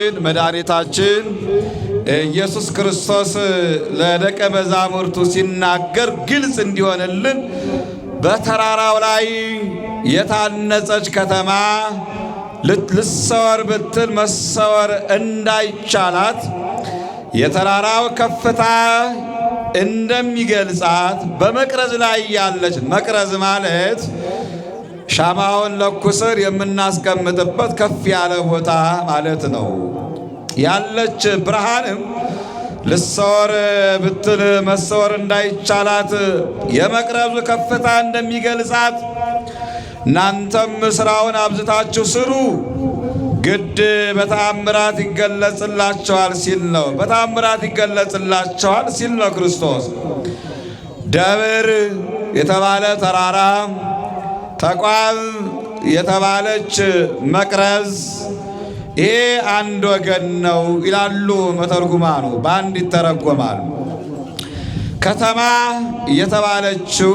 መድኃኒታችን ኢየሱስ ክርስቶስ ለደቀ መዛሙርቱ ሲናገር ግልጽ እንዲሆንልን በተራራው ላይ የታነጸች ከተማ ልትሰወር ብትል መሰወር እንዳይቻላት የተራራው ከፍታ እንደሚገልጻት በመቅረዝ ላይ ያለች መቅረዝ ማለት ሻማውን ለኩሰን የምናስቀምጥበት ከፍ ያለ ቦታ ማለት ነው። ያለች ብርሃንም ልትሰወር ብትል መሰወር እንዳይቻላት የመቅረዙ ከፍታ እንደሚገልጻት እናንተም ስራውን አብዝታችሁ ስሩ ግድ በተአምራት ይገለጽላችኋል ሲል ነው። በተአምራት ይገለጽላችኋል ሲል ነው ክርስቶስ። ደብር የተባለ ተራራ፣ ተቋም የተባለች መቅረዝ ይሄ አንድ ወገን ነው ይላሉ መተርጉማኑ፣ በአንድ ይተረጎማሉ። ከተማ የተባለችው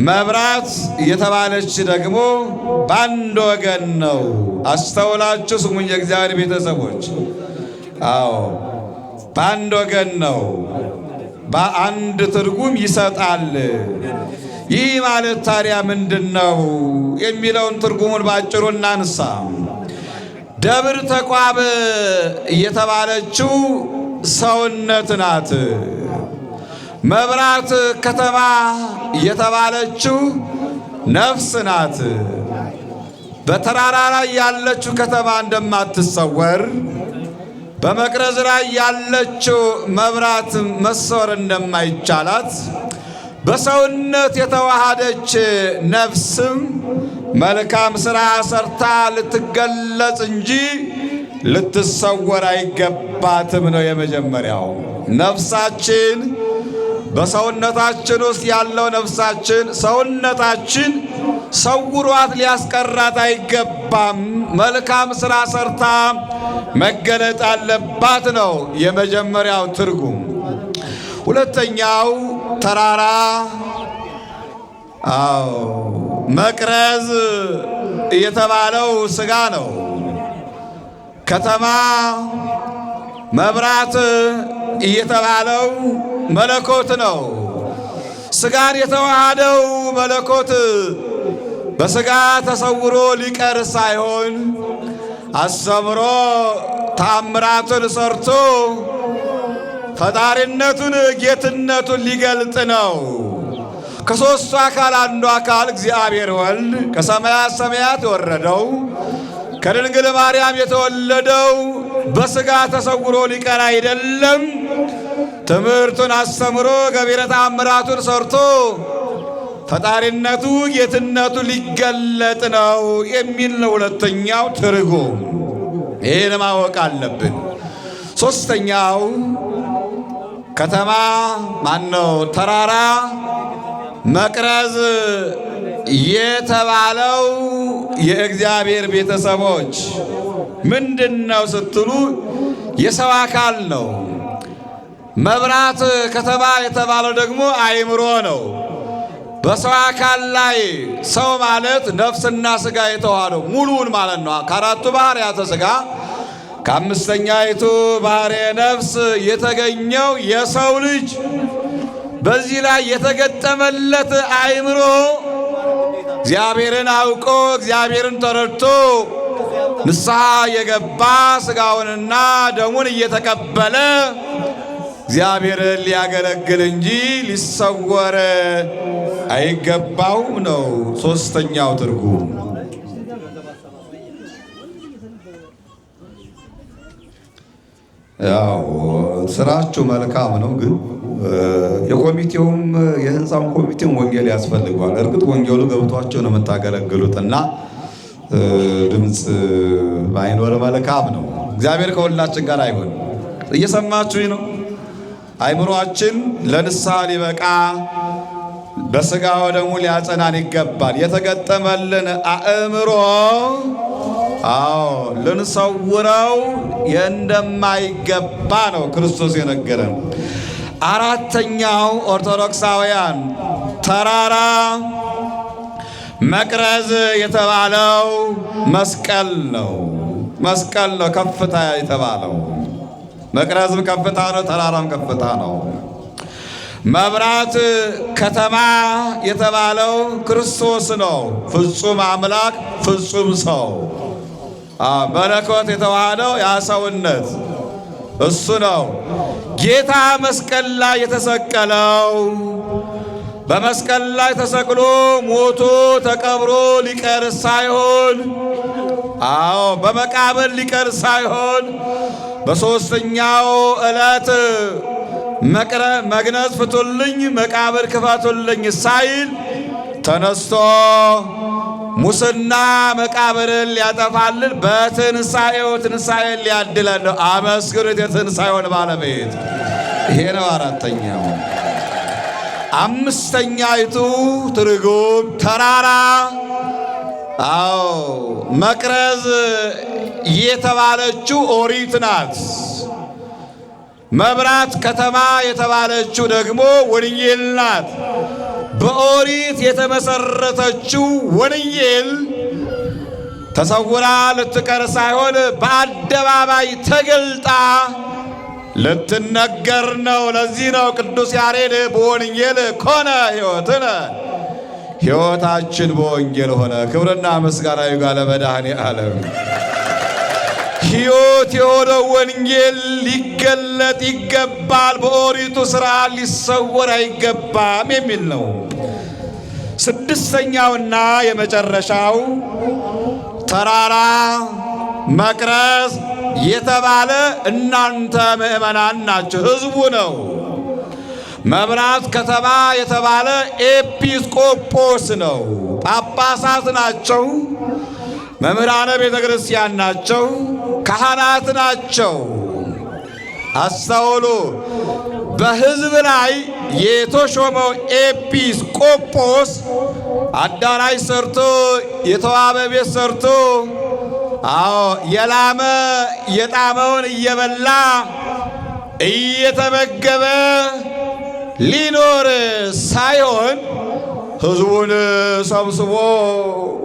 መብራት የተባለች ደግሞ በአንድ ወገን ነው። አስተውላችሁ ስሙኝ የእግዚአብሔር ቤተሰቦች። አዎ በአንድ ወገን ነው፣ በአንድ ትርጉም ይሰጣል። ይህ ማለት ታዲያ ምንድን ነው የሚለውን ትርጉሙን ባጭሩ እናንሳ። ደብር ተቋም የተባለችው ሰውነት ናት። መብራት ከተማ የተባለችው ነፍስ ናት። በተራራ ላይ ያለችው ከተማ እንደማትሰወር በመቅረዝ ላይ ያለችው መብራት መሰወር እንደማይቻላት በሰውነት የተዋሃደች ነፍስም መልካም ሥራ ሰርታ ልትገለጽ እንጂ ልትሰወር አይገባትም ነው የመጀመሪያው። ነፍሳችን በሰውነታችን ውስጥ ያለው ነፍሳችን ሰውነታችን ሰውሯት ሊያስቀራት አይገባም። መልካም ሥራ ሰርታ መገለጥ አለባት ነው የመጀመሪያው ትርጉም። ሁለተኛው ተራራ መቅረዝ የተባለው ሥጋ ነው። ከተማ መብራት የተባለው መለኮት ነው። ሥጋን የተዋሃደው መለኮት በሥጋ ተሰውሮ ሊቀር ሳይሆን አስተምሮ ተአምራትን ሰርቶ ፈጣሪነቱን ጌትነቱን ሊገልጥ ነው። ከሦስቱ አካል አንዱ አካል እግዚአብሔር ወልድ ከሰማያት ሰማያት የወረደው ከድንግል ማርያም የተወለደው በሥጋ ተሰውሮ ሊቀር አይደለም። ትምህርቱን አስተምሮ ገቢረ ተአምራቱን ሰርቶ ፈጣሪነቱ ጌትነቱ ሊገለጥ ነው የሚል ነው ሁለተኛው ትርጉም። ይህን ማወቅ አለብን። ሦስተኛው ከተማ ማነው? ተራራ መቅረዝ የተባለው የእግዚአብሔር ቤተሰቦች ምንድነው ስትሉ የሰው አካል ነው። መብራት ከተማ የተባለው ደግሞ አእምሮ ነው። በሰው አካል ላይ ሰው ማለት ነፍስና ሥጋ የተዋሃደው ሙሉውን ማለት ነው። ከአራቱ ባህርያተ ሥጋ ከአምስተኛይቱ ባህርየ ነፍስ የተገኘው የሰው ልጅ በዚህ ላይ የተገጠመለት አእምሮ እግዚአብሔርን አውቆ እግዚአብሔርን ተረድቶ ንስሐ የገባ ሥጋውንና ደሙን እየተቀበለ እግዚአብሔርን ሊያገለግል እንጂ ሊሰወር አይገባውም ነው ሦስተኛው ትርጉም። ያው ስራችሁ መልካም ነው፣ ግን የኮሚቴውም የህንፃውን ኮሚቴም ወንጌል ያስፈልገዋል። እርግጥ ወንጌሉ ገብቷቸው ነው የምታገለግሉት እና ድምፅ ባይኖር መልካም ነው። እግዚአብሔር ከሁላችን ጋር አይሆን። እየሰማችሁኝ ነው? አእምሮአችን ለንስሐ ሊበቃ በሥጋ ወደሙ ሊያጸናን ይገባል። የተገጠመልን አእምሮ ልንሰውረው እንደማይገባ ነው ክርስቶስ የነገረን። አራተኛው ኦርቶዶክሳውያን ተራራ መቅረዝ የተባለው መስቀል ነው። መስቀል ነው ከፍታ የተባለው። መቅረዝም ከፍታ ነው፣ ተራራም ከፍታ ነው። መብራት ከተማ የተባለው ክርስቶስ ነው። ፍጹም አምላክ ፍጹም ሰው መለኮት የተዋሃደው ያ ሰውነት እሱ ነው። ጌታ መስቀል ላይ የተሰቀለው በመስቀል ላይ ተሰቅሎ ሞቶ ተቀብሮ ሊቀር ሳይሆን በመቃብር ሊቀር ሳይሆን በሦስተኛው ዕለት መግነዝ ፍቱልኝ መቃብር ክፈቱልኝ ሳይል ተነስቶ ሙስና መቃብርን ሊያጠፋልን በትንሣኤው ትንሣኤን ሊያድለን ነው። አመስግኑት የትንሣኤውን ባለቤት። ይሄ ነው አራተኛው። አምስተኛይቱ ትርጉም ተራራ መቅረዝ የተባለችው ኦሪት ናት። መብራት ከተማ የተባለችው ደግሞ ወንጌል ናት። በኦሪት የተመሰረተችው ወንጌል ተሰውራ ልትቀር ሳይሆን በአደባባይ ተገልጣ ልትነገር ነው። ለዚህ ነው ቅዱስ ያሬድ በወንጌል ኮነ ሕይወትነ፣ ሕይወታችን በወንጌል ሆነ። ክብርና ምስጋና ይግባው ለመድኃኔዓለም። ሕይወት የሆነው ወንጌል ሊገለጥ ይገባል፣ በኦሪቱ ሥራ ሊሰወር አይገባም የሚል ነው። ስድስተኛውና የመጨረሻው ተራራ መቅረዝ የተባለ እናንተ ምእመናን ናችሁ፣ ሕዝቡ ነው። መብራት ከተማ የተባለ ኤጲስቆጶስ ነው፣ ጳጳሳት ናቸው፣ መምህራነ ቤተ ክርስቲያን ናቸው፣ ካህናት ናቸው። አስተውሉ። በሕዝብ ላይ የተሾመው ኤጲስቆጶስ አዳራሽ ሰርቶ የተዋበ ቤት ሰርቶ የላመ የጣመውን እየበላ እየተመገበ ሊኖር ሳይሆን ሕዝቡን ሰብስቦ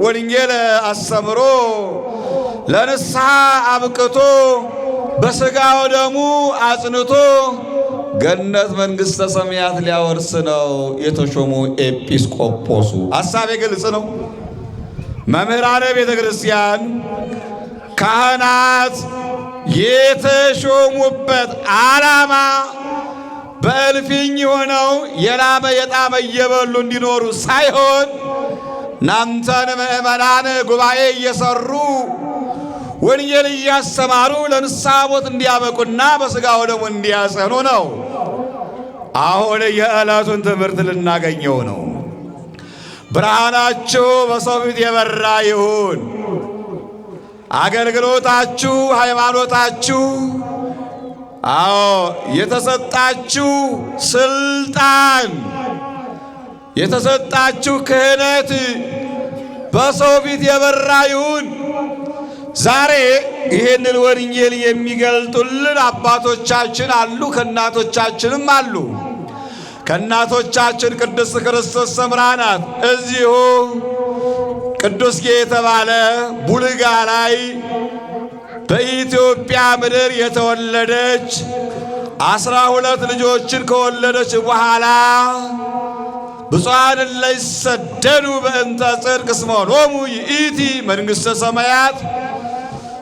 ወንጌል አስተምሮ ለንስሐ አብቅቶ በሥጋው ደሙ አጽንቶ ገነት መንግሥተ ሰማያት ሊያወርስ ነው የተሾሙ ኤጲስቆጶሱ። ሐሳቤ ግልጽ ነው። መምህራነ ቤተ ክርስቲያን ካህናት የተሾሙበት ዓላማ በእልፍኝ ሆነው የላመ የጣመ እየበሉ እንዲኖሩ ሳይሆን እናንተን ምእመናን ጉባኤ እየሰሩ ወንጌል እያስተማሩ ለንስሐ ሞት እንዲያበቁና በሥጋው ደሙ እንዲያጸኑ ነው። አሁን የዕለቱን ትምህርት ልናገኘው ነው። ብርሃናችሁ በሰው ፊት የበራ ይሁን። አገልግሎታችሁ፣ ሃይማኖታችሁ፣ የተሰጣችሁ ስልጣን፣ የተሰጣችሁ ክህነት በሰው ፊት የበራ ይሁን። ዛሬ ይህንን ወንጌል የሚገልጡልን አባቶቻችን አሉ፣ ከእናቶቻችንም አሉ። ከእናቶቻችን ቅድስት ክርስቶስ ሰምራ ናት። እዚሁ ቅዱስ የተባለ ቡልጋ ላይ በኢትዮጵያ ምድር የተወለደች 12 ልጆችን ከወለደች በኋላ ብፁዓን ለይሰደዱ በእንተ ጽድቅ እስመ ሎሙ ይእቲ መንግሥተ ሰማያት፣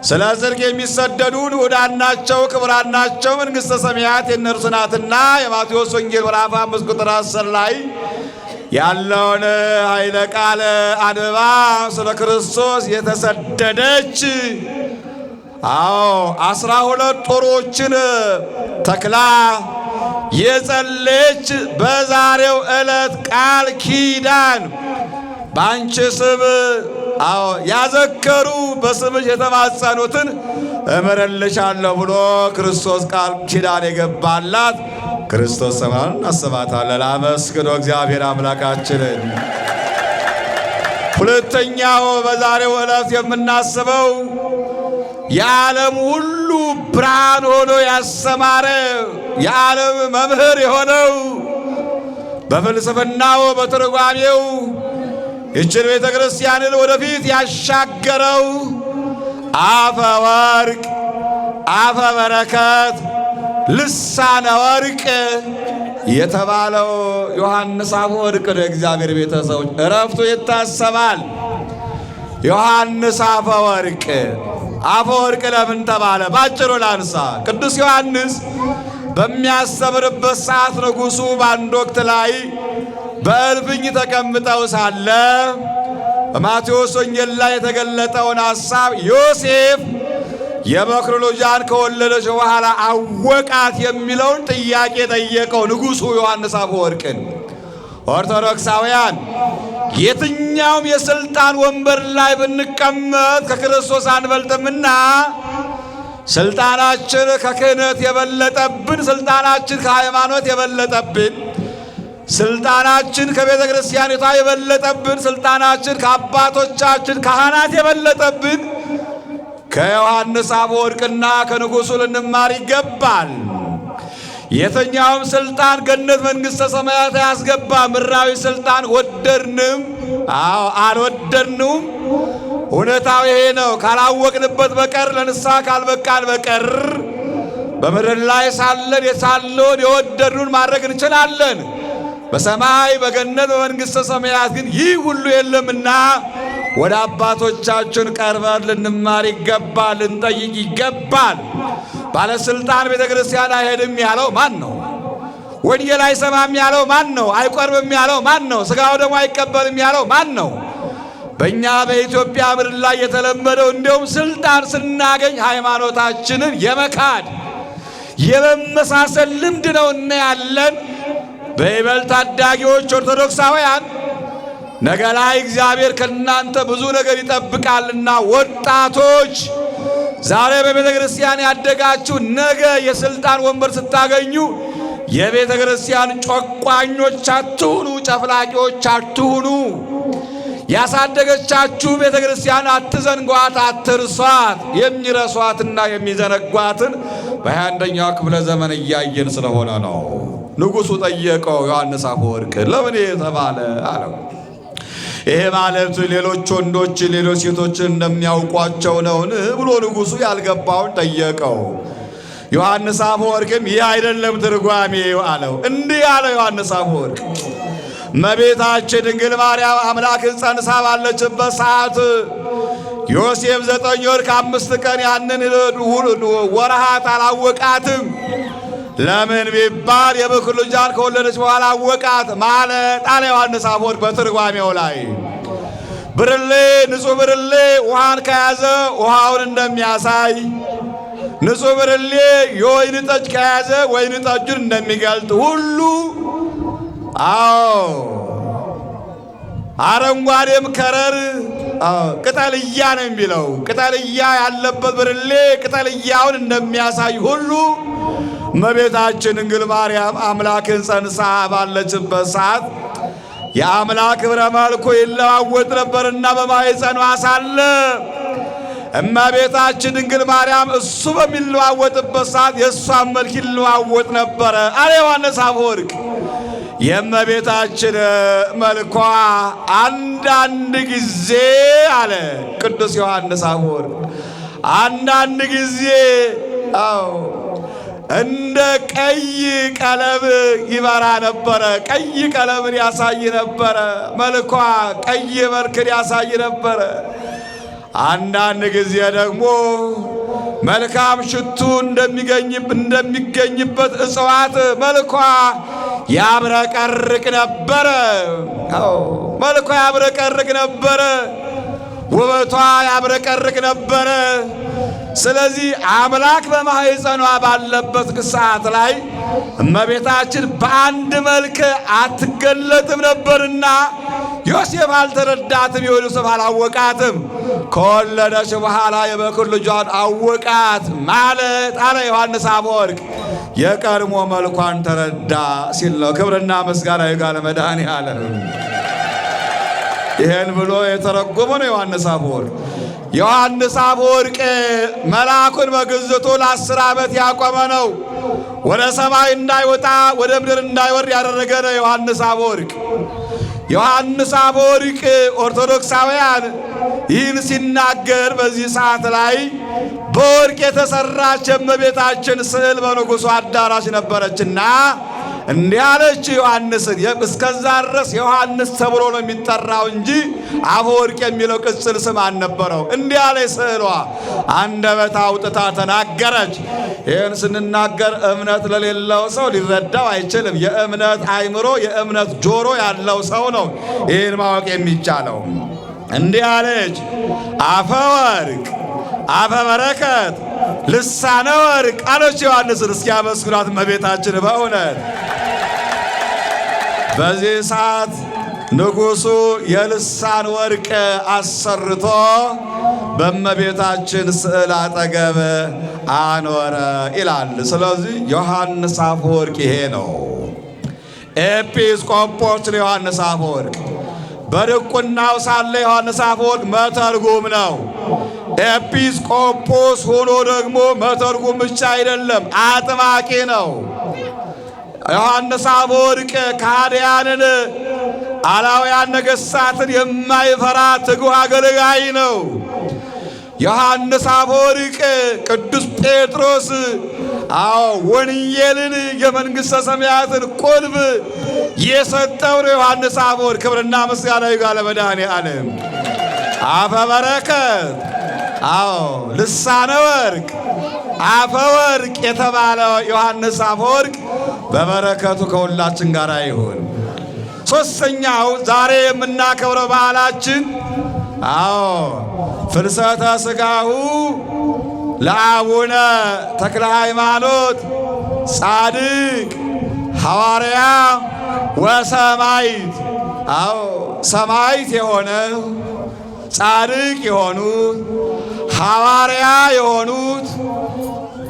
ስለ ጽድቅ የሚሰደዱን ውዳን ናቸው፣ ክቡራን ናቸው፣ መንግሥተ ሰማያት የእነርሱ ናትና። የማቴዎስ ወንጌል ምዕራፍ 5 ቁጥር 10 ላይ ያለውን ኃይለ ቃል አንብባ ስለ ክርስቶስ የተሰደደች 12 ጦሮችን ተክላ የጸለየች በዛሬው ዕለት ቃል ኪዳን በአንቺ ስም ያዘከሩ በስምሽ የተማጸኑትን እምርልሻለሁ ብሎ ክርስቶስ ቃል ኪዳን የገባላት ክርስቶስ ሰምራን እናስባታለን። አመስግኖ እግዚአብሔር አምላካችንን። ሁለተኛው በዛሬው ዕለት የምናስበው የዓለም ሁሉ ብርሃን ሆኖ ያስተማረ የዓለም መምህር የሆነው በፍልስፍናው በትርጓሜው ይችን ቤተ ክርስቲያንን ወደፊት ያሻገረው አፈ ወርቅ አፈ በረከት ልሳነ ወርቅ የተባለው ዮሐንስ አፈ ወርቅ ነው። እግዚአብሔር ቤተሰቦች እረፍቱ ይታሰባል። ዮሐንስ አፈ ወርቅ አፈ ወርቅ ለምን ተባለ? ባጭሩ ላንሳ። ቅዱስ ዮሐንስ በሚያስተምርበት ሰዓት ንጉሡ በአንድ ወቅት ላይ በእልፍኝ ተቀምጠው ሳለ በማቴዎስ ወንጌል ላይ የተገለጠውን ሐሳብ ዮሴፍ የበኩር ልጇን ከወለደች በኋላ አወቃት የሚለውን ጥያቄ ጠየቀው ንጉሡ ዮሐንስ አፈወርቅን። ኦርቶዶክሳውያን የትኛውም የሥልጣን ወንበር ላይ ብንቀመጥ ከክርስቶስ አንበልጥምና ስልጣናችን ከክህነት የበለጠብን፣ ስልጣናችን ከሃይማኖት የበለጠብን፣ ስልጣናችን ከቤተ ክርስቲያኒቷ የበለጠብን፣ ስልጣናችን ከአባቶቻችን ካህናት የበለጠብን ከዮሐንስ አፈወርቅና ከንጉሡ ልንማር ይገባል። የትኛውም ስልጣን ገነት መንግሥተ ሰማያት ያስገባ ምድራዊ ስልጣን ወደድንም አልወደድንም እውነታው ይሄ ነው። ካላወቅንበት በቀር ለንስሐ ካልበቃን በቀር በምድር ላይ ሳለን የሳለውን የወደድኑን ማድረግ እንችላለን። በሰማይ በገነት በመንግሥተ ሰማያት ግን ይህ ሁሉ የለምና ወደ አባቶቻችን ቀርበን ልንማር ይገባል፣ ልንጠይቅ ይገባል። ባለስልጣን ቤተ ክርስቲያን አይሄድም ያለው ማን ነው? ወንጌል አይሰማም ያለው ማን ነው? አይቆርብም ያለው ማን ነው? ሥጋው ደግሞ አይቀበልም ያለው ማን ነው? በእኛ በኢትዮጵያ ምድር ላይ የተለመደው እንዲሁም ስልጣን ስናገኝ ሃይማኖታችንን የመካድ የመመሳሰል ልምድ ነው እናያለን። በይበልጥ ታዳጊዎች ኦርቶዶክሳውያን ነገ ላይ እግዚአብሔር ከእናንተ ብዙ ነገር ይጠብቃልና ወጣቶች ዛሬ በቤተ ክርስቲያን ያደጋችሁ ነገ የስልጣን ወንበር ስታገኙ የቤተ ክርስቲያን ጨቋኞች አትሁኑ፣ ጨፍላቂዎች አትሁኑ። ያሳደገቻችሁ ቤተ ክርስቲያን አትዘንጓት፣ አትርሷት። የሚረሷትና የሚዘነጓትን በ21ኛው ክፍለ ዘመን እያየን ስለሆነ ነው። ንጉሡ ጠየቀው ዮሐንስ አፈወርቅ ለምን የተባለ አለው። ይሄ ማለት ሌሎች ወንዶች ሌሎች ሴቶች እንደሚያውቋቸው ነውን ብሎ ንጉሡ ያልገባውን ጠየቀው። ዮሐንስ አፈወርቅም ይህ አይደለም ትርጓሜው አለው። እንዲህ አለው ዮሐንስ አፈወርቅ እመቤታችን ድንግል ማርያም አምላክን ጸንሳ ባለችበት ሰዓት ዮሴፍ 9 ወር ከ5 ቀን ያንን ወርሃት አላወቃትም። ለምን ቢባል የበኩር ልጇን ከወለደች በኋላ አወቃት ማለት አለ ዮሐንስ አፈወርቅ በትርጓሜው ላይ። ብርሌ ንጹሕ ብርሌ ውሃን ከያዘ ውሃውን እንደሚያሳይ፣ ንጹሕ ብርሌ የወይን ጠጅ ከያዘ ወይን ጠጁን እንደሚገልጥ ሁሉ አረንጓዴም ከረር ቅጠልያ ነው የሚለው። ቅጠልያ ያለበት ብርሌ ቅጠልያውን እንደሚያሳይ ሁሉ እመቤታችን ድንግል ማርያም አምላክን ጸንሳ ባለችበት ሰዓት የአምላክ ክብረ መልኩ ይለዋወጥ ነበርና በማኅፀኗ ሳለ እመቤታችን ድንግል ማርያም እሱ በሚለዋወጥበት ሰዓት የእሷን መልክ ይለዋወጥ ነበረ አለ ዮሐንስ አፈወርቅ። የእመቤታችን መልኳ አንዳንድ ጊዜ አለ ቅዱስ ዮሐንስ አፈወርቅ አንዳንድ ጊዜ እንደ ቀይ ቀለም ይበራ ነበረ። ቀይ ቀለምን ያሳይ ነበረ። መልኳ ቀይ መልክን ያሳይ ነበረ። አንዳንድ ጊዜ ደግሞ መልካም ሽቱ እንደሚገኝበት እጽዋት መልኳ ያብረቀርቅ ነበረ። መልኳ ያብረቀርቅ ነበረ። ውበቷ ያብረቀርቅ ነበረ። ስለዚህ አምላክ በማኅፀኗ ባለበት ሰዓት ላይ እመቤታችን በአንድ መልክ አትገለጥም ነበርና ዮሴፍ አልተረዳትም፣ ዮሴፍ አላወቃትም። ከወለደች በኋላ የበኩር ልጇን አወቃት ማለት አለ ዮሐንስ አፈወርቅ የቀድሞ መልኳን ተረዳ ሲል ነው። ክብርና ምስጋና ይግባው ለመድኃኔዓለም። ይሄን ብሎ የተረጎመ ነው ዮሐንስ አፈወርቅ። ዮሐንስ አፈወርቅ መልአኩን በግዝቱ ለ10 ዓመት ያቆመ ነው። ወደ ሰማይ እንዳይወጣ ወደ ምድር እንዳይወርድ ያደረገ ነው ዮሐንስ አፈወርቅ። ዮሐንስ አፈወርቅ ኦርቶዶክሳውያን ይህን ሲናገር በዚህ ሰዓት ላይ በወርቅ የተሰራች የእመቤታችን ስዕል በንጉሡ አዳራሽ ነበረችና እንዲህ አለች ዮሐንስን። እስከዛ ድረስ ዮሐንስ ተብሎ ነው የሚጠራው እንጂ አፈወርቅ የሚለው ቅጽል ስም አልነበረው። እንዲህ አለች ስዕሏ፣ አንደበት አውጥታ ተናገረች። ይህን ስንናገር እምነት ለሌለው ሰው ሊረዳው አይችልም። የእምነት አእምሮ የእምነት ጆሮ ያለው ሰው ነው ይህን ማወቅ የሚቻለው። እንዲህ አለች፣ አፈወርቅ አፈ በረከት ልሳነ ወርቅ አለች ዮሐንስን። እስኪ አመስግኗት እመቤታችን በእውነት። በዚህ ሰዓት ንጉሡ የልሳን ወርቅ አሰርቶ በእመቤታችን ስዕል አጠገብ አኖረ ይላል። ስለዚህ ዮሐንስ አፈወርቅ ይሄ ነው። ኤጲስቆጶስ ዮሐንስ አፈወርቅ በድቁናው ሳለ ዮሐንስ አፈወርቅ መተርጉም ነው። ኤጲስቆጶስ ሆኖ ደግሞ መተርጉም ብቻ አይደለም፣ አጥማቂ ነው። ዮሐንስ አፈወርቅ ከሃዲያንን አላውያን ነገሥታትን የማይፈራ ትጉህ አገልጋይ ነው። ዮሐንስ አፈወርቅ ቅዱስ ጴጥሮስ ወንጌልን የመንግሥተ ሰማያትን ቁልፍ የሰጠው ነው ዮሐንስ አፈወርቅ። ክብርና ምስጋና ይግባው ለመድኃኔዓለም። አፈ በረከት ልሳነ ወርቅ አፈ ወርቅ የተባለው ዮሐንስ አፈወርቅ በበረከቱ ከሁላችን ጋር ይሁን። ሦስተኛው ዛሬ የምናከብረው በዓላችን ፍልሰተ ሥጋሁ ለአቡነ ተክለ ሃይማኖት ጻድቅ ሐዋርያ ወሰማዕት። ሰማዕት የሆነ ጻድቅ የሆኑት ሐዋርያ የሆኑት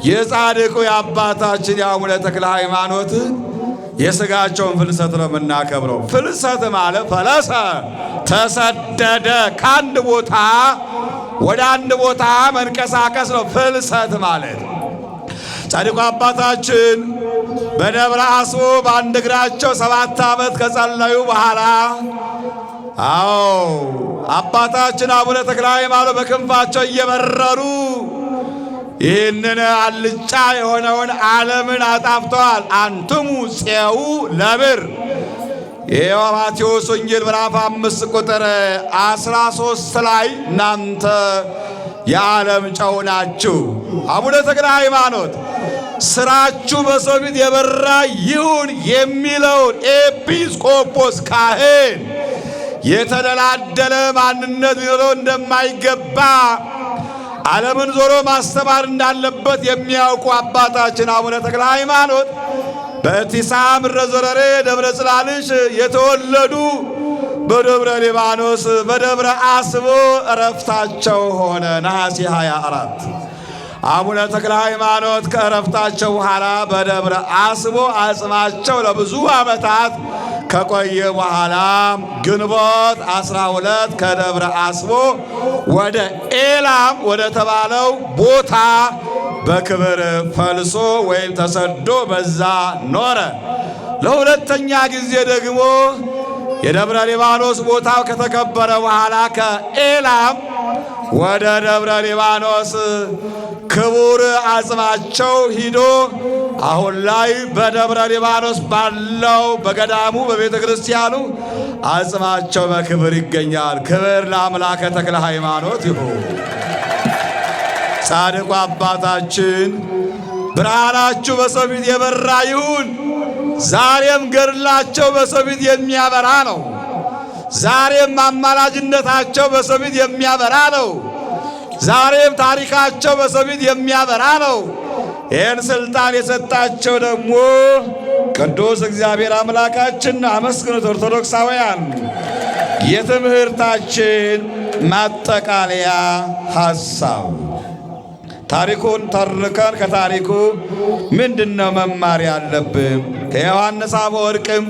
የጻድቁ የአባታችን የአቡነ ተክለ ሃይማኖት የሥጋቸውን ፍልሰት ነው የምናከብረው። ፍልሰት ማለት ፈለሰ ተሰደደ፣ ከአንድ ቦታ ወደ አንድ ቦታ መንቀሳቀስ ነው ፍልሰት ማለት። ጻድቁ አባታችን በደብረ አስቦ በአንድ እግራቸው 7 ዓመት ከጸለዩ በኋላ አባታችን አቡነ ተክለ ሃይማኖት በክንፋቸው እየበረሩ ይህንን አልጫ የሆነውን ዓለምን አጣፍተዋል። አንትሙ ፄው ለምድር። የማቴዎስ ወንጌል ምዕራፍ 5 ቁጥር 13 ላይ እናንተ የዓለም ጨው ናችሁ። አቡነ ተክለ ሃይማኖት ስራችሁ በሰው ፊት የበራ ይሁን የሚለውን ኤጲስቆጶስ ካህን የተደላደለ ማንነት ሊኖረው እንደማይገባ ዓለምን ዞሮ ማስተማር እንዳለበት የሚያውቁ አባታችን አቡነ ተክለ ሃይማኖት በእቲሳ ምድረ ዘረሬ ደብረ ጽላልሽ የተወለዱ በደብረ ሊባኖስ በደብረ አስቦ ዕረፍታቸው ሆነ ነሐሴ 24። አቡነ ተክለ ሃይማኖት ከዕረፍታቸው በኋላ በደብረ አስቦ አጽማቸው ለብዙ ዓመታት ከቆየ በኋላ ግንቦት 12 ከደብረ አስቦ ወደ ኤላም ወደ ተባለው ቦታ በክብር ፈልሶ ወይም ተሰዶ በዛ ኖረ። ለሁለተኛ ጊዜ ደግሞ የደብረ ሊባኖስ ቦታው ከተከበረ በኋላ ከኤላም ወደ ደብረ ሊባኖስ ክቡር አጽማቸው ሂዶ አሁን ላይ በደብረ ሊባኖስ ባለው በገዳሙ በቤተ ክርስቲያኑ አጽማቸው በክብር ይገኛል። ክብር ለአምላከ ተክለ ሃይማኖት ይሁን። ጻድቁ አባታችን ብርሃናችሁ በሰው ፊት የበራ ይሁን። ዛሬም ገድላቸው በሰው ፊት የሚያበራ ነው። ዛሬም አማላጅነታቸው በሰው ፊት የሚያበራ ነው። ዛሬም ታሪካቸው በሰው ፊት የሚያበራ ነው። ይህን ስልጣን የሰጣቸው ደግሞ ቅዱስ እግዚአብሔር አምላካችን። አመስግኑት ኦርቶዶክሳውያን። የትምህርታችን ማጠቃለያ ሐሳብ ታሪኩን ተርከን ከታሪኩ ምንድነው መማር ያለብን? ከዮሐንስ አፈወርቅም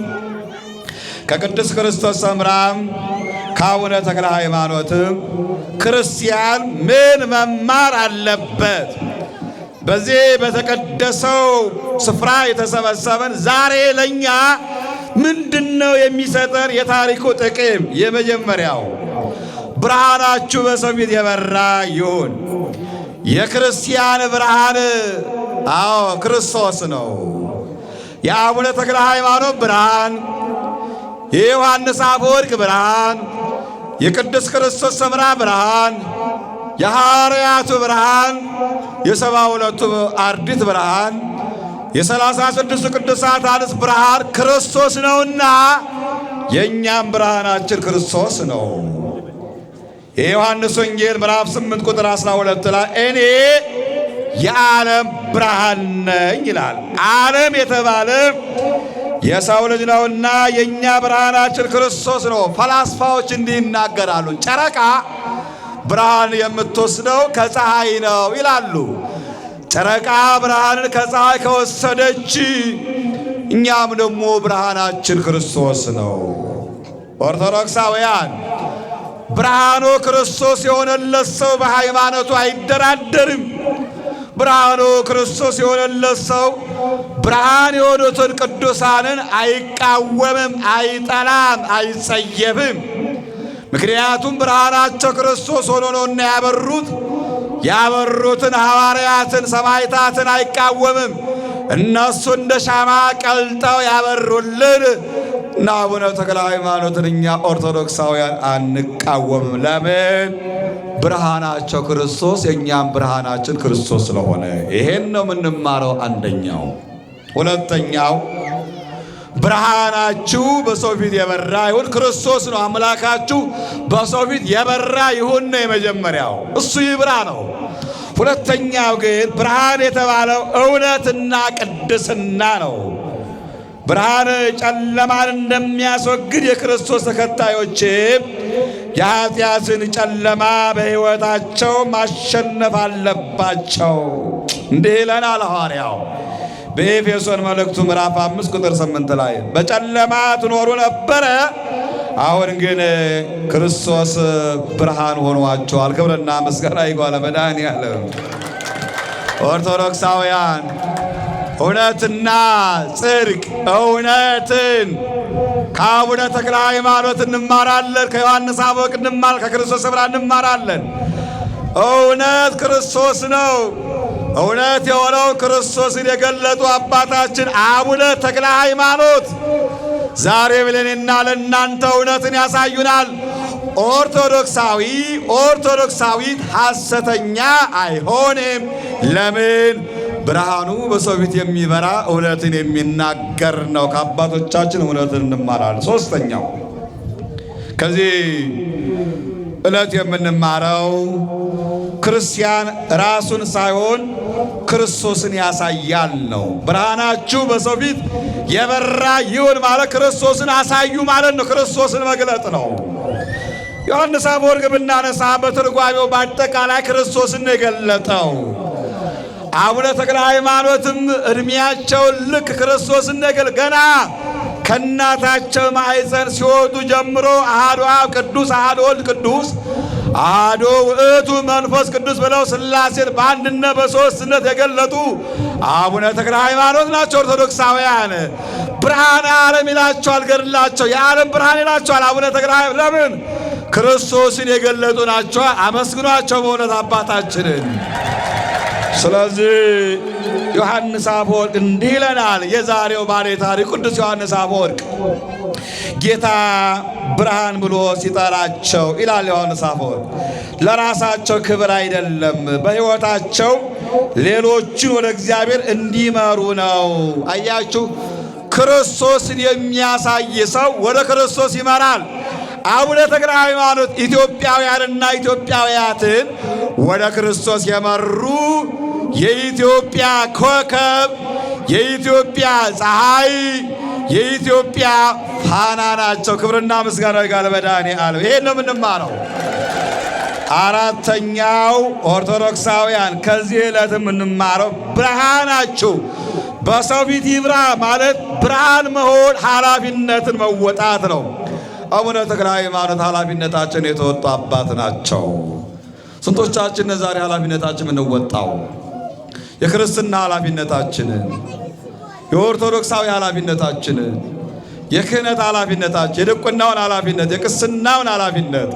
ከቅዱስ ክርስቶስ ሰምራም ከአቡነ ተክለ ሃይማኖትም ክርስቲያን ምን መማር አለበት? በዚህ በተቀደሰው ስፍራ የተሰበሰበን ዛሬ ለኛ ምንድነው የሚሰጠን የታሪኩ ጥቅም? የመጀመሪያው ብርሃናችሁ በሰው ፊት የበራ ይሁን። የክርስቲያን ብርሃን ክርስቶስ ነው። የአቡነ ተክለ ሃይማኖት ብርሃን፣ የዮሐንስ አፈወርቅ ብርሃን፣ የቅዱስ ክርስቶስ ሰምራ ብርሃን፣ የሐዋርያቱ ብርሃን፣ የ72ቱ አርድእት ብርሃን፣ የ36ቱ ቅዱሳት አንስት ብርሃን ክርስቶስ ነውና የእኛም ብርሃናችን ክርስቶስ ነው። የዮሐንስ ወንጌል ምዕራፍ 8 ቁጥር 12 ላይ እኔ የዓለም ብርሃን ነኝ ይላል። ዓለም የተባለ የሰው ልጅ ነውና የእኛ ብርሃናችን ክርስቶስ ነው። ፈላስፋዎች እንዲህ ይናገራሉ። ጨረቃ ብርሃን የምትወስደው ከፀሐይ ነው ይላሉ። ጨረቃ ብርሃንን ከፀሐይ ከወሰደች እኛም ደግሞ ብርሃናችን ክርስቶስ ነው። ኦርቶዶክሳውያን ብርሃኑ ክርስቶስ የሆነለት ሰው በሃይማኖቱ አይደራደርም። ብርሃኑ ክርስቶስ የሆነለት ሰው ብርሃን የሆኑትን ቅዱሳንን አይቃወምም፣ አይጠላም፣ አይጸየፍም። ምክንያቱም ብርሃናቸው ክርስቶስ ሆኖ ነውና ያበሩትን ሐዋርያትን ሰማዕታትን አይቃወምም። እነሱ እንደ ሻማ ቀልጠው ያበሩልን እና አቡነ ተክለ ሃይማኖትን እኛ ኦርቶዶክሳውያን አንቃወምም። ለምን? ብርሃናቸው ክርስቶስ የእኛም ብርሃናችን ክርስቶስ ስለሆነ። ይሄን ነው የምንማረው። አንደኛው። ሁለተኛው ብርሃናችሁ በሰው ፊት የበራ ይሁን። ክርስቶስ ነው አምላካችሁ በሰው ፊት የበራ ይሁን ነው የመጀመሪያው፣ እሱ ይብራ ነው። ሁለተኛው ግን ብርሃን የተባለው እውነትና ቅድስና ነው። ብርሃን ጨለማን እንደሚያስወግድ የክርስቶስ ተከታዮችም የኃጢአትን ጨለማ በሕይወታቸው ማሸነፍ አለባቸው። እንዲህ ይለናል ሐዋርያው በኤፌሶን መልእክቱ ምዕራፍ 5 ቁጥር 8 ላይ በጨለማ ትኖሩ ነበረ፣ አሁን ግን ክርስቶስ ብርሃን ሆኗቸዋል። ክብርና ምስጋና ይግባው ለመድኃኔዓለም። ኦርቶዶክሳውያን እውነትና ጽድቅ እውነትን ከአቡነ ተክለ ሃይማኖት እንማራለን፣ ከዮሐንስ አፈወርቅ እንማራለን፣ ከክርስቶስ ሰምራ እንማራለን። እውነት ክርስቶስ ነው። እውነት የሆነው ክርስቶስን የገለጡ አባታችን አቡነ ተክለ ሃይማኖት ዛሬ ለእኔና ለእናንተ እውነትን ያሳዩናል። ኦርቶዶክሳዊት ሐሰተኛ አይሆንም። ለምን? ብርሃኑ በሰው ፊት የሚበራ እውነትን የሚናገር ነው። ከአባቶቻችን እውነትን እንማራለን። ሶስተኛው ከዚህ ዕለት የምንማረው ክርስቲያን ራሱን ሳይሆን ክርስቶስን ያሳያል ነው። ብርሃናችሁ በሰው ፊት የበራ ይሁን ማለት ክርስቶስን አሳዩ ማለት ነው። ክርስቶስን መግለጥ ነው። ዮሐንስ አፈወርቅ ብናነሳ በትርጓሜው በአጠቃላይ ክርስቶስን የገለጠው። አቡነ ተክለ ሃይማኖትም እድሜያቸውን ልክ ክርስቶስን ገና ከእናታቸው ማኅፀን ሲወጡ ጀምሮ አሐዱ አብ ቅዱስ፣ አሐዱ ወልድ ቅዱስ፣ አሐዱ ውእቱ መንፈስ ቅዱስ ብለው ሥላሴን በአንድነት በሦስትነት የገለጡ አቡነ ተክለ ሃይማኖት ናቸው። ኦርቶዶክሳውያን ብርሃነ ዓለም ይላቸዋል ገድላቸው። የዓለም ብርሃን ይላቸዋል አቡነ ተክለ ሃይማኖት። ለምን? ክርስቶስን የገለጡ ናቸው። አመስግኗቸው በእውነት አባታችንን። ስለዚህ ዮሐንስ አፈወርቅ እንዲህ ይለናል። የዛሬው ባለ ታሪክ ቅዱስ ዮሐንስ አፈወርቅ ጌታ ብርሃን ብሎ ሲጠራቸው ይላል ዮሐንስ አፈወርቅ ለራሳቸው ክብር አይደለም፣ በሕይወታቸው ሌሎችን ወደ እግዚአብሔር እንዲመሩ ነው። አያችሁ፣ ክርስቶስን የሚያሳይ ሰው ወደ ክርስቶስ ይመራል። አቡነ ተክለ ሃይማኖት ኢትዮጵያውያንና ኢትዮጵያውያትን ወደ ክርስቶስ የመሩ የኢትዮጵያ ኮከብ፣ የኢትዮጵያ ፀሐይ፣ የኢትዮጵያ ፋና ናቸው። ክብርና ምስጋና ይግባው ለመድኃኔዓለም። ይሄን ነው የምንማረው። አራተኛው ኦርቶዶክሳውያን ከዚህ ዕለት የምንማረው ብርሃናችሁ በሰው ፊት ይብራ ማለት ብርሃን መሆን ኃላፊነትን መወጣት ነው። አቡነ ተክለ ሃይማኖት ኃላፊነታችን የተወጡ አባት ናቸው። ስንቶቻችን ዛሬ ኃላፊነታችን የምንወጣው? የክርስትና ኃላፊነታችንን፣ የኦርቶዶክሳዊ ኃላፊነታችንን፣ የክህነት ኃላፊነታችን፣ የድቁናውን ኃላፊነት፣ የቅስናውን ኃላፊነት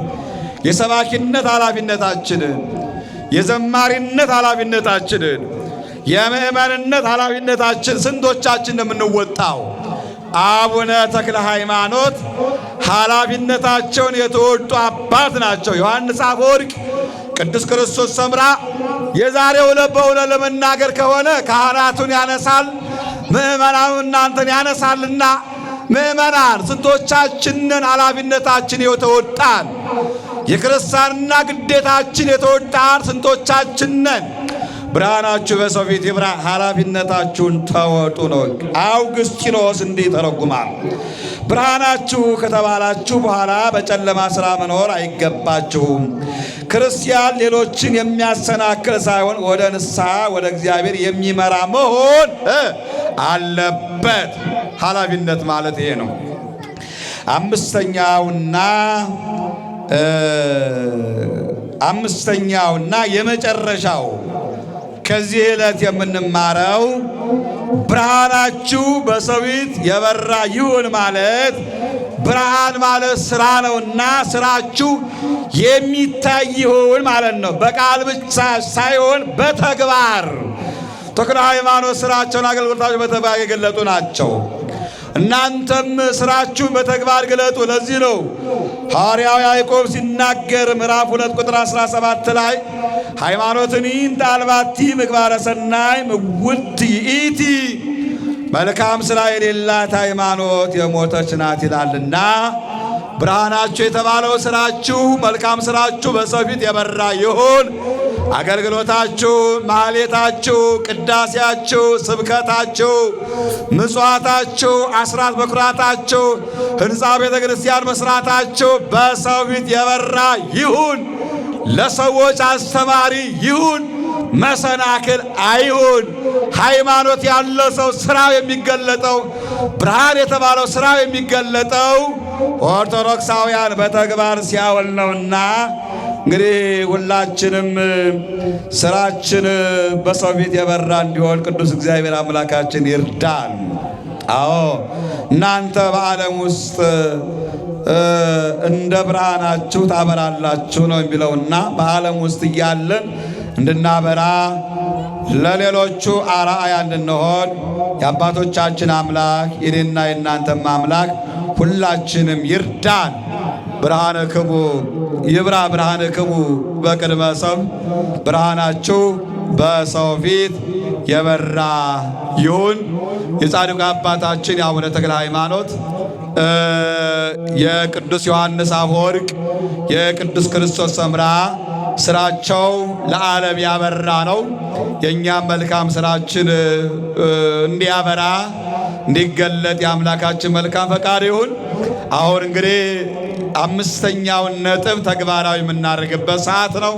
የሰባኪነት ኃላፊነታችንን፣ የዘማሪነት ኃላፊነታችንን፣ የምእመንነት ኃላፊነታችን ስንቶቻችን የምንወጣው? አቡነ ተክለ ሃይማኖት ኃላፊነታቸውን የተወጡ አባት ናቸው። ዮሐንስ አፈወርቅ ቅዱስ ክርስቶስ ሰምራ የዛሬው በእውነት ለመናገር ከሆነ ካህናቱን ያነሳል፣ ምእመናኑ እናንተን ያነሳልና ምእመናን ስንቶቻችንን ኃላፊነታችን የተወጣን? የክርስቲያንና ግዴታችን የተወጣን ስንቶቻችንን? ብርሃናችሁ በሰው ፊት ይብራ፣ ኃላፊነታችሁን ተወጡ ነው። አውግስጢኖስ እንዲህ ተረጉማል። ብርሃናችሁ ከተባላችሁ በኋላ በጨለማ ሥራ መኖር አይገባችሁም። ክርስቲያን ሌሎችን የሚያሰናክል ሳይሆን ወደ ንስሐ ወደ እግዚአብሔር የሚመራ መሆን አለበት። ኃላፊነት ማለት ይሄ ነው። አምስተኛውና የመጨረሻው ከዚህ ዕለት የምንማረው ብርሃናችሁ በሰው ፊት የበራ ይሁን ማለት ብርሃን ማለት ስራ ነውና ስራችሁ የሚታይ ይሁን ማለት ነው። በቃል ብቻ ሳይሆን በተግባር ተክለ ሃይማኖት ስራቸውን አገልግሎታቸው በተግባር የገለጡ ናቸው። እናንተም ስራችሁን በተግባር ግለጡ። ለዚህ ነው ሐዋርያው ያዕቆብ ሲናገር ምዕራፍ 2 ቁጥር 17 ላይ ሃይማኖትን እንታልባቲ ምግባረ ሰናይ ምውት ይእቲ፣ መልካም ስራ የሌላት ሃይማኖት የሞተች ናት ይላልና ብርሃናችሁ የተባለው ስራችሁ፣ መልካም ስራችሁ በሰው ፊት የበራ ይሁን። አገልግሎታችሁ፣ ማህሌታችሁ፣ ቅዳሴያችሁ፣ ስብከታችሁ፣ ምጽዋታችሁ፣ አስራት በኩራታችሁ፣ ሕንፃ ቤተ ክርስቲያን መስራታችሁ በሰው ፊት የበራ ይሁን። ለሰዎች አስተማሪ ይሁን፣ መሰናክል አይሁን። ሃይማኖት ያለው ሰው ስራው የሚገለጠው፣ ብርሃን የተባለው ስራው የሚገለጠው ኦርቶዶክሳውያን በተግባር ሲያውል ነውና እንግዲህ ሁላችንም ስራችን በሰው ፊት የበራ እንዲሆን ቅዱስ እግዚአብሔር አምላካችን ይርዳን። አዎ እናንተ በዓለም ውስጥ እንደ ብርሃናችሁ ታበራላችሁ ነው የሚለውና በዓለም ውስጥ እያለን እንድናበራ ለሌሎቹ አርአያ እንድንሆን የአባቶቻችን አምላክ የኔና የእናንተም አምላክ ሁላችንም ይርዳን። ብርሃንክሙ ይብራ ብርሃንክሙ በቅድመ ሰብእ፣ ብርሃናችሁ በሰው ፊት የበራ ይሁን። የጻድቁ አባታችን የአቡነ ተክለ ሃይማኖት የቅዱስ ዮሐንስ አፈወርቅ የቅዱስ ክርስቶስ ሰምራ ስራቸው ለዓለም ያበራ ነው። የእኛም መልካም ስራችን እንዲያበራ እንዲገለጥ የአምላካችን መልካም ፈቃድ ይሁን። አሁን እንግዲህ አምስተኛውን ነጥብ ተግባራዊ የምናደርግበት ሰዓት ነው።